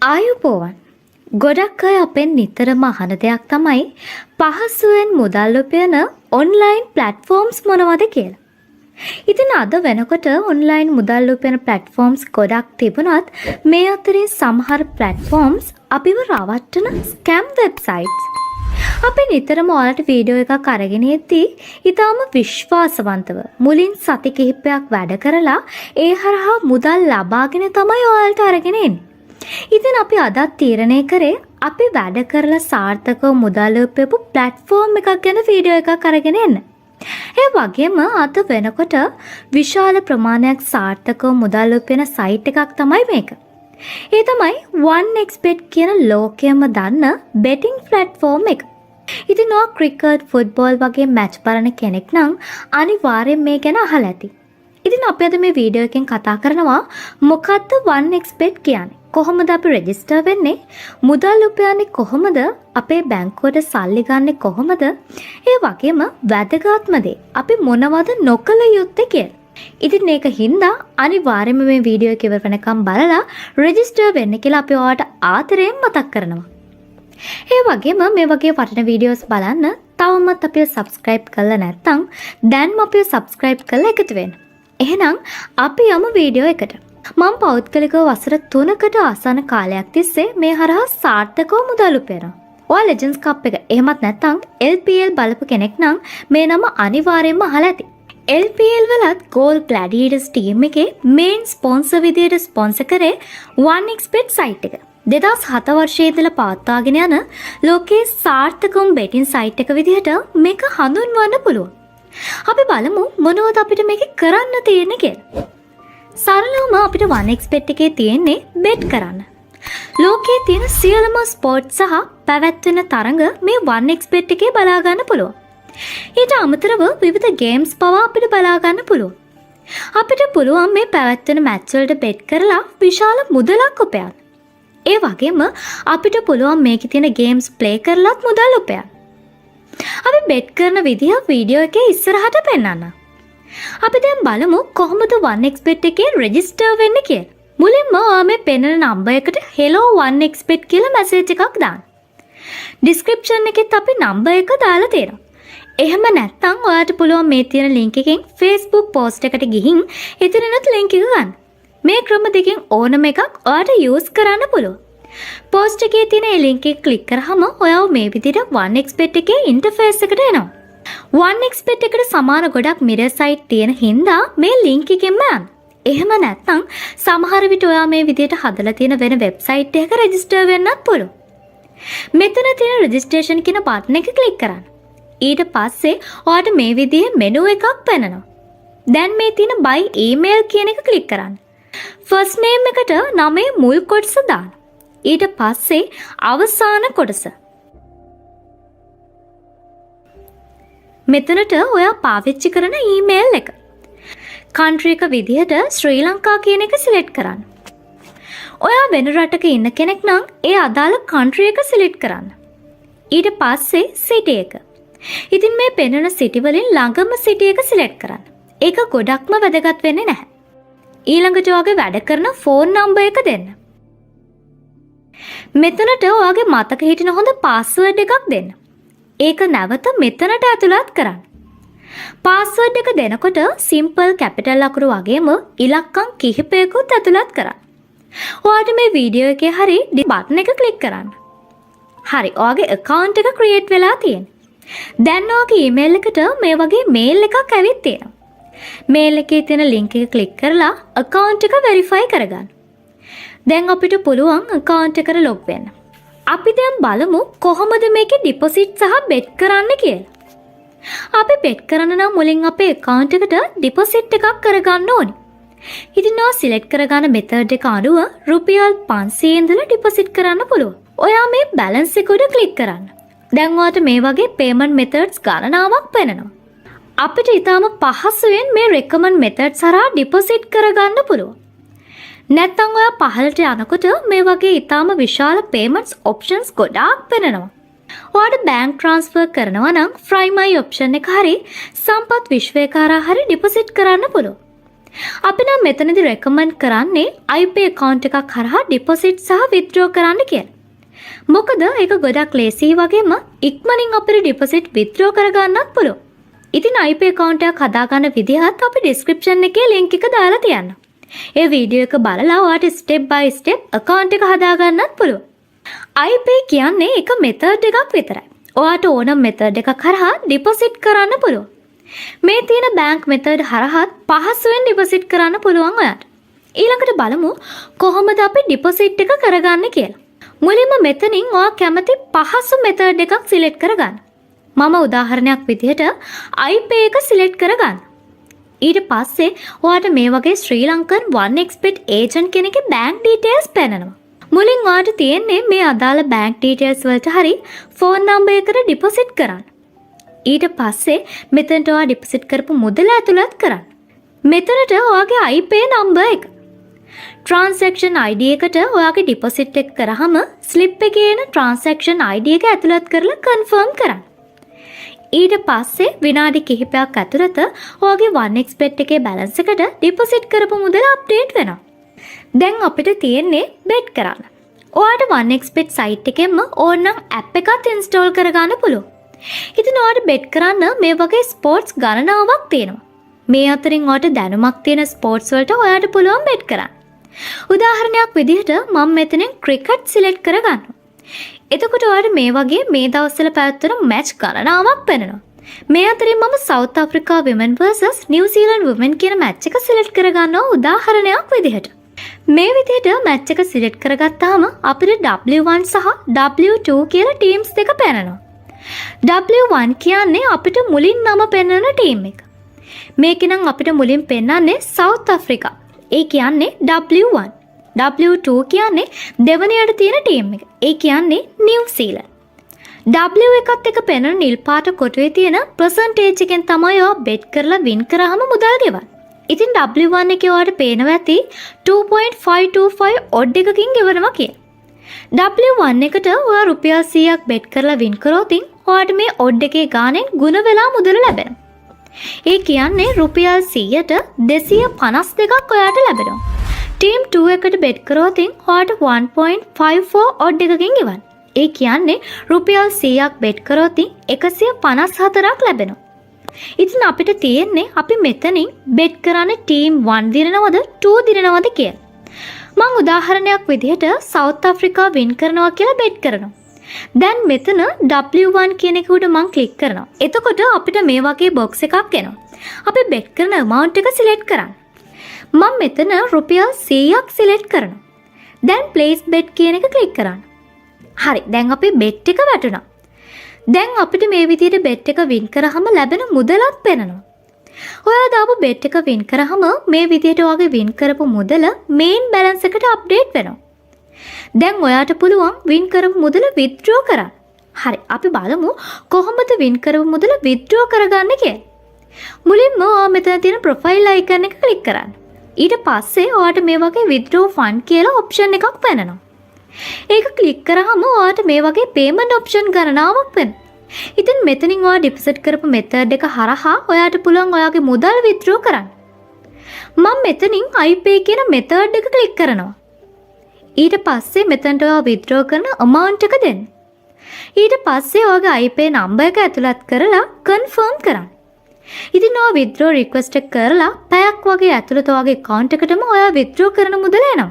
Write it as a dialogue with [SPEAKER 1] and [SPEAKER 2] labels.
[SPEAKER 1] ආයුබෝවන්. ගොඩක් අය අපෙන් නිතරම අහන දෙයක් තමයි පහසුවෙන් මුදල් උපයන ඔන්ලයින් ප්ලැට්ෆෝම්ස් මොනවද කියලා. ඉතින් අද වෙනකොට ඔන්ලයින් මුදල් උපයන ප්ලැට්ෆෝම්ස් ගොඩක් තිබුණත් මේ අතරින් සමහර ප්ලැට්ෆෝම්ස් අපිව රවට්ටන ස්කැම් වෙබ්සයිට්ස්. අපි නිතරම ඔයාලට වීඩියෝ එකක් අරගෙන ඉද්දී ඊටාම විශ්වාසවන්තව මුලින් සති කිහිපයක් වැඩ කරලා ඒ හරහා මුදල් ලබාගෙන තමයි ඔයාලට අරගෙන එන්නේ. ඉතින් අපි අදත් තීරණය කරේ අපි වැඩ කරලා සාර්ථකව මුදල් උපයපු ප්ලැට්ෆෝම් එකක් ගැන වීඩියෝ එකක් අරගෙන එන්න. ඒ වගේම අද වෙනකොට විශාල ප්‍රමාණයක් සාර්ථකව මුදල් උපයන සයිට් එකක් තමයි මේක. ඒ තමයි 1xbet කියන ලෝකයේම දන්න බෙටිං ප්ලැට්ෆෝම් එක. ඉතින් ඔයා ක්‍රිකට්, ෆුට්බෝල් වගේ මැච් බලන කෙනෙක් නම් අනිවාර්යෙන් මේ ගැන අහලා ඇති. ඉතින් අපි අද මේ වීඩියෝ එකෙන් කතා කරනවා මොකක්ද 1xbet කියන්නේ? කොහොමද අපි රෙජිස්ටර් වෙන්නේ? මුදල් උපයන්නේ කොහොමද? අපේ බැංකුවට සල්ලි ගන්නෙ කොහොමද? ඒ වගේම වැදගත්ම දේ අපි මොනවද නොකළ යුත්තේ කියලා. ඉතින් මේක හින්දා අනිවාර්යයෙන්ම මේ වීඩියෝ එක ඉවර වෙනකම් බලලා රෙජිස්ටර් වෙන්න කියලා අපි ඔයාලට ආදරයෙන් මතක් කරනවා. ඒ වගේම මේ වගේ වටින වීඩියෝස් බලන්න තවමත් අපිව subscribe කරලා නැත්නම් දැන්ම අපිව subscribe කරලා එකතු වෙන්න. එහෙනම් අපි යමු වීඩියෝ එකට. මම පෞද්ගලිකව වසර 3කට ආසන්න කාලයක් තිස්සේ මේ හරහා සාර්ථකව මුදල් උපයනවා. ඔයා Legends Cup එක එහෙමත් නැත්නම් LPL බලපු කෙනෙක් නම් මේ නම අනිවාර්යයෙන්ම අහලා ඇති. LPL වලත් Gold Gladiators ටීම් එකේ මේන් ස්පොන්සර් විදියට ස්පොන්සර් කරේ 1xbet සයිට් එක. 2007 වර්ෂයේ ඉඳලා පවත්වාගෙන යන ලෝකයේ සාර්ථකම බෙටින් සයිට් එක විදිහට මේක හඳුන්වන්න පුළුවන්. අපි බලමු මොනවද අපිට මේක කරන්න තියෙන්නේ කියලා. සරලවම අපිට 1xbet එකේ තියෙන්නේ බෙට් කරන්න. ලෝකයේ තියෙන සියලුම ස්පෝර්ට් සහ පැවැත්වෙන තරඟ මේ 1xbet එකේ බලා ගන්න පුළුවන්. ඊට අමතරව විවිධ ගේම්ස් පවා අපිට බලා ගන්න පුළුවන්. අපිට පුළුවන් මේ පැවැත්වෙන මැච් වලට බෙට් කරලා විශාල මුදලක් උපයන්න. ඒ වගේම අපිට පුළුවන් මේකේ තියෙන ගේම්ස් ප්ලේ කරලත් මුදල් උපයන්න. අපි බෙට් කරන විදිහ වීඩියෝ එකේ ඉස්සරහට පෙන්නන්න. අපි දැන් බලමු කොහොමද 1xbet එකේ රෙජිස්ටර් වෙන්නේ කියලා. මුලින්ම ඔයා මේ පෙන්නන නම්බර් එකට hello 1xbet කියලා මැසේජ් එකක් දාන්න. ඩිස්ක්‍රිප්ෂන් එකෙත් අපි නම්බර් එක දාලා තියෙනවා. එහෙම නැත්නම් ඔයාට පුළුවන් මේ තියෙන ලින්ක් එකෙන් Facebook post එකට ගිහින් එතනත් ලින්ක් එක ගන්න. මේ ක්‍රම දෙකෙන් ඕනම එකක් ඔයාට යූස් කරන්න පුළුවන්. post එකේ තියෙන ඒ ලින්ක් එක ක්ලික් කරාම ඔයාව මේ විදිහට 1xbet එකේ ඉන්ටර්ෆේස් එකට එනවා. 1xbet එකට සමාන ගොඩක් මිරර් සයිට් තියෙන හින්දා මේ ලින්ක් එකෙන්ම යන්න. එහෙම නැත්නම් සමහර විට ඔයා මේ විදිහට හදලා තියෙන වෙන වෙබ්සයිට් එකක රෙජිස්ටර් වෙන්නත් පුළුවන්. මෙතන තියෙන රෙජිස්ට්‍රේෂන් කියන බටන් එක ක්ලික් කරන්න. ඊට පස්සේ ඔයාට මේ විදිහේ මෙනු එකක් පෙනෙනවා. දැන් මේ තියෙන buy email කියන එක ක්ලික් කරන්න. ෆස්ට් නේම් එකට නමේ මුල් කොටස දාන්න. ඊට පස්සේ අවසාන කොටස. මෙතනට ඔයා පාවිච්චි කරන ඊමේල් එක. country එක විදිහට ශ්‍රී ලංකා කියන එක සිලෙක්ට් කරන්න. ඔයා වෙන රටක ඉන්න කෙනෙක් නම් ඒ අදාළ country එක සිලෙක්ට් කරන්න. ඊට පස්සේ city එක. ඉතින් මේ පෙනෙන city වලින් ළඟම city එක සිලෙක්ට් කරන්න. ඒක ගොඩක්ම වැදගත් වෙන්නේ නැහැ. ඊළඟට ඔයාගේ වැඩ කරන ෆෝන් නම්බර් එක දෙන්න. මෙතනට ඔයාගේ මතක හිටින හොඳ පාස්වර්ඩ් එකක් දෙන්න. ඒක නැවත මෙතනට ඇතුළත් කරන්න. පාස්වර්ඩ් එක දෙනකොට සිම්පල් කැපිටල් අකුරු වගේම ඉලක්කම් කිහිපයකුත් ඇතුළත් කරන්න. ඔයාට මේ වීඩියෝ එකේ හරි බටන් එක ක්ලික් කරන්න. හරි, ඔයාගේ account එක create වෙලා තියෙනවා. දැන් ඔයාගේ email එකට මේ වගේ mail එකක් ඇවිත් තියෙනවා. mail එකේ තියෙන link එක ක්ලික් කරලා account එක verify කරගන්න. දැන් අපිට පුළුවන් account එකට log වෙන්න. අපි දැන් බලමු කොහොමද මේකේ deposit සහ bet කරන්න කියලා. අපි bet කරන්න නම් මුලින් අපේ account එකට deposit එකක් කරගන්න ඕනේ. ඉතින් ඔයා select කරගන්න method එක අනුව රුපියල් 500 ඉඳලා deposit කරන්න පුළුවන්. ඔයා මේ balance එක උඩ click කරන්න. දැන් ඔයාට මේ වගේ payment methods ගණනාවක් පෙනෙනවා. අපිට ඊටාම පහසුවෙන් මේ recommend methods හරහා deposit කරගන්න පුළුවන්. නැත්නම් ඔයා පහළට යනකොට මේ වගේ ඊටාම විශාල payments options ගොඩාක් පෙනෙනවා. ඔයාට bank transfer කරනවා නම් Fry My option එක හරි සම්පත් විශ්වේකාරා හරි deposit කරන්න පුළුවන්. අපි නම් මෙතනදී රෙකමන්ඩ් කරන්නේ iPay account එකක් හරහා deposit සහ withdraw කරන්න කියලා. මොකද ඒක ගොඩක් ලේසි වගේම ඉක්මනින් අපිට deposit withdraw කරගන්නත් පුළුවන්. ඉතින් iPay account එකක් හදාගන්න විදිහත් අපි description එකේ link එක දාලා තියන්න. ඒ වීඩියෝ එක බලලා ඔයාට step by step account එක හදාගන්නත් පුළුවන්. iPay කියන්නේ එක method එකක් විතරයි. ඔයාට ඕන method එකක් හරහා deposit කරන්න පුළුවන්. මේ තියෙන bank method හරහාත් පහසුවෙන් deposit කරන්න පුළුවන් ඔයාට. ඊළඟට බලමු කොහොමද අපි deposit එක කරගන්නේ කියලා. මුලින්ම මෙතනින් ඔයා කැමති පහසු method එකක් select කරගන්න. මම උදාහරණයක් විදිහට iPay එක select කරගන්න. ඊට පස්සේ ඔයාට මේ වගේ ශ්‍රී ලංකන් 1xbet agent කෙනෙක්ගේ bank details පෙන්නනවා. මුලින් ඔයාට තියෙන්නේ මේ අදාළ bank details වලට හරි phone number එකට deposit කරන්න. ඊට පස්සේ මෙතනට ඔයා deposit කරපු මුදල ඇතුළත් කරන්න. මෙතනට ඔයාගේ iPay number එක. transaction ID එකට ඔයාගේ deposit එක කරාම slip එකේ එන transaction ID එක ඇතුළත් කරලා confirm කරන්න. ඊට පස්සේ විනාඩි කිහිපයක් ඇතුළත ඔයාගේ 1xbet එකේ balance එකට deposit කරපු මුදල update වෙනවා. දැන් අපිට තියෙන්නේ bet කරන්න. ඔයාට 1xbet site එකෙන්ම ඕනනම් app එකත් install කරගන්න පුළුවන්. ඉතින් ඔයාට bet කරන්න මේ වගේ sports ගණනාවක් තියෙනවා. මේ අතරින් ඔයාට දැනුමක් තියෙන sports වලට ඔයාට පුළුවන් bet කරන්න. උදාහරණයක් විදිහට මම මෙතනින් cricket select කරගන්නවා. එතකොට ඔයාට මේ වගේ මේ දවස්වල පැවැත්වෙන match ගණනාවක් පෙනෙනවා. මේ අතරින් මම South Africa women versus New Zealand women කියන match එක select කරගන්නවා උදාහරණයක් විදිහට. මේ විදිහට match එක select කරගත්තාම අපිට W1 සහ W2 කියලා teams දෙක පෙනෙනවා. W1 කියන්නේ අපිට මුලින් නම පෙන්වන ටීම් එක. මේකෙනම් අපිට මුලින් පෙන්වන්නේ South Africa. ඒ කියන්නේ W1. W2 කියන්නේ දෙවනියට තියෙන ටීම් එක. ඒ කියන්නේ New Zealand. W එකත් එක පෙන්වන නිල් පාට කොටුවේ තියෙන percentage එකෙන් තමයි ඔයා bet කරලා win කරාම මුදල් ගෙවන්නේ. ඉතින් W1 එකේ ඔයාට පේනවා ඇති 2.525 odd එකකින් ගෙවනවා කියලා. W1 එකට ඔයා රුපියල් 100ක් bet කරලා win කරොත් ඔයාට මේ odd එකේ ගාණෙන් ගුණ වෙලා මුදල ලැබෙනවා. ඒ කියන්නේ රුපියල් 100ට 252ක් ඔයාට ලැබෙනවා. ටීම් 2 එකට bet කරොත් ඔයාට 1.54 odd එකකින් ගෙවන්න. ඒ කියන්නේ රුපියල් 100ක් bet කරොත් 154ක් ලැබෙනවා. ඉතින් අපිට තියෙන්නේ අපි මෙතනින් bet කරන්නේ ටීම් 1 දිනනවද 2 දිනනවද කියලා. මම උදාහරණයක් විදිහට South Africa win කරනවා කියලා bet කරනවා. දැන් මෙතන W1 කියන එක උඩ මම ක්ලික් කරනවා. එතකොට අපිට මේ වගේ box එකක් එනවා. අපි bet කරන amount එක select කරන්න. මම මෙතන රුපියල් 100ක් select කරනවා. දැන් place bet කියන එක ක්ලික් කරන්න. හරි. දැන් අපි bet එක වැටුණා. දැන් අපිට මේ විදිහට bet එක win කරාම ලැබෙන මුදලත් පෙනෙනවා. ඔයා දාපු bet එක win කරාම මේ විදිහට ඔයාගේ win කරපු මුදල main balance එකට update වෙනවා. දැන් ඔයාට පුළුවන් win කරපු මුදල withdraw කරන්න. හරි. අපි බලමු කොහොමද win කරපු මුදල withdraw කරගන්නේ කියලා. මුලින්ම ඔයා මෙතන තියෙන profile icon එක click කරන්න. ඊට පස්සේ ඔයාට මේ වගේ withdraw fund කියලා option එකක් පෙනෙනවා. ඒක ක්ලික් කරාම ඔයාට මේ වගේ payment option ගණනාවක් වෙනවා. ඉතින් මෙතනින් ඔයා deposit කරපු method එක හරහා ඔයාට පුළුවන් ඔයාගේ මුදල් withdraw කරන්න. මම මෙතනින් iPay කියන method එක ක්ලික් කරනවා. ඊට පස්සේ මෙතනට ඔයා withdraw කරන amount එක දෙන්න. ඊට පස්සේ ඔයාගේ iPay number එක ඇතුළත් කරලා confirm කරන්න. ඉතින් ඔයා withdraw request එක කරලා පැයක් වගේ ඇතුළත ඔයාගේ account එකටම ඔයා withdraw කරන මුදල එනවා.